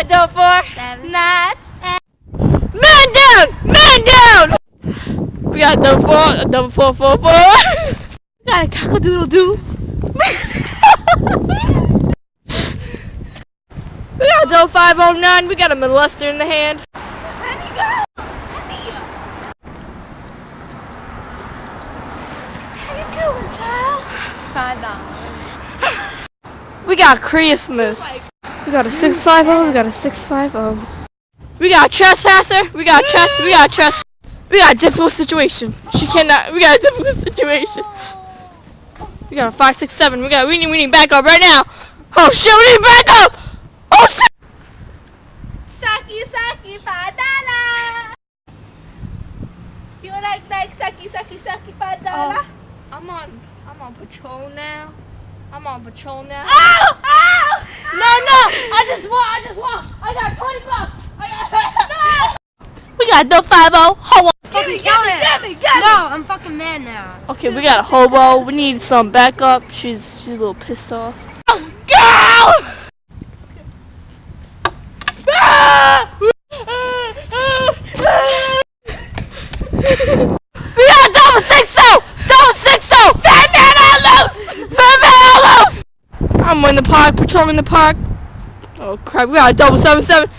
got double 4, 9. Man down! Man down! We got double 4, 4, 4. We got a cock-a-doodle-doo. We got double 509. We got a molester in the hand. Honey, go! Honey! How you doing, child? $5. We got Christmas. We got a 650. We got a 650. We got a trespasser. We got a We got a difficult situation. She cannot. We got a difficult situation. We got a 567. We need backup right now. Oh shit! We need backup. Oh shit! Saki, $5. You like Saki, $5? I'm on patrol now. I'm on patrol now. Oh! No! I just won. I got $20. We got the 50. Hold on. Get me. No, I'm fucking mad now. Okay, we got a hobo. We need some backup. She's a little pissed off. Oh, girl! We got a double 60. Fat man all loose. I'm in the park, patrolling the park. Oh crap, we got a double 77.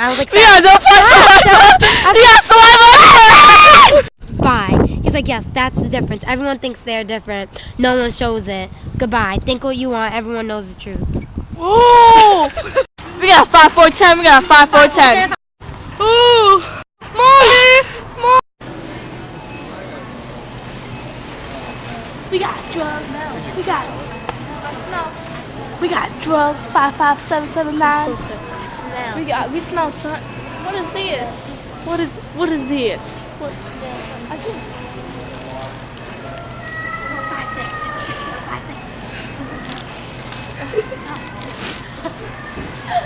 I was like, We got a double 5. We got saliva. bye. He's like, yes, that's the difference. Everyone thinks they're different. No one shows it. Goodbye. Think what you want. Everyone knows the truth. Ooh. We got a 5, 4, 10. We got a 5, 4, 10. Ooh. Mommy. We got drugs. We got drugs. 55779. We smell sun. What is this? What is this? I think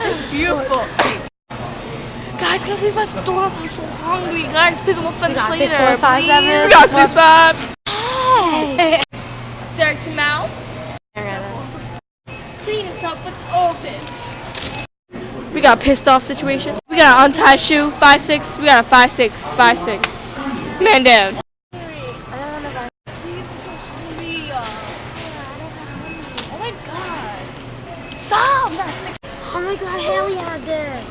it's beautiful. Guys, can you please buy some donuts? I'm so hungry. Guys, please, we'll finish later. 6, 4, 5, 7. We got 6, 5. Hey. Direct to mouth. Clean it up with opens. We got a pissed off situation. We got an untied shoe. 5, 6. We got a 5, 6. Man down. Oh my god, hell yeah, good.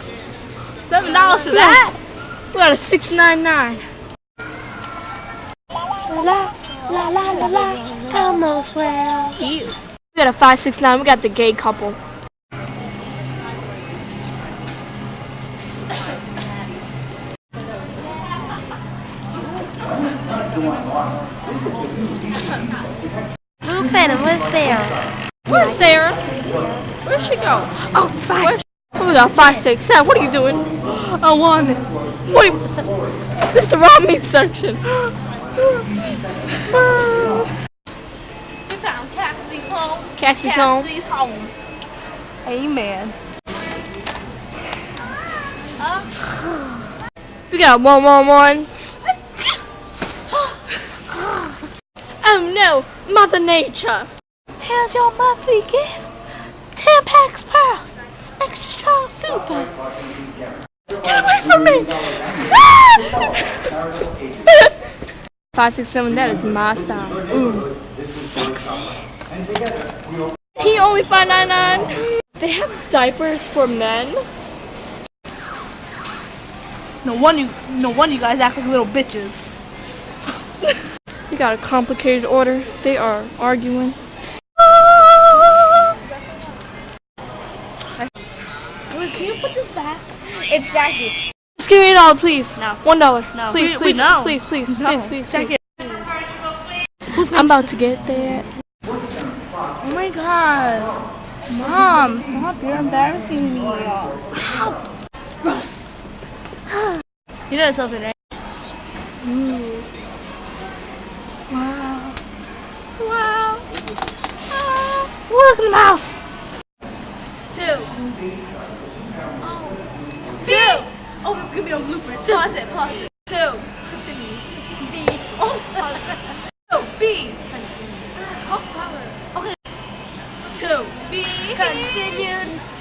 $7 for that? We got a 699. La, almost well. We got a 569. We got the gay couple. Blue Phantom, where's Sarah? Where's Sarah? Where'd she go? Oh, 5. We got 5, 6. Sam, what are you doing? I want it. What? This is the raw meat section. We found Cassidy's home. Cassidy's home. Amen. We got a 111. Oh no, Mother Nature. Here's your monthly gift. 10 packs pearls. Extra strong super. Get away from me. 5, 6, 7. That is my style. Ooh, Sexy. he only $5.99. They have diapers for men. No wonder you guys act like little bitches. We got a complicated order. They are arguing. Can you put this back? It's Jackie. Just give me $1, please. No. $1. No. Please, We know. please. Check it. I'm about to get there. Oh my god. Mom, stop. You're embarrassing me. Stop. Run. You know something, right? Ooh. Wow. Look at the mouse. 2. Oh, it's gonna be a blooper. Pause it. 2. Continue. B. Oh, B. Talk power. Okay. 2. To be Continued.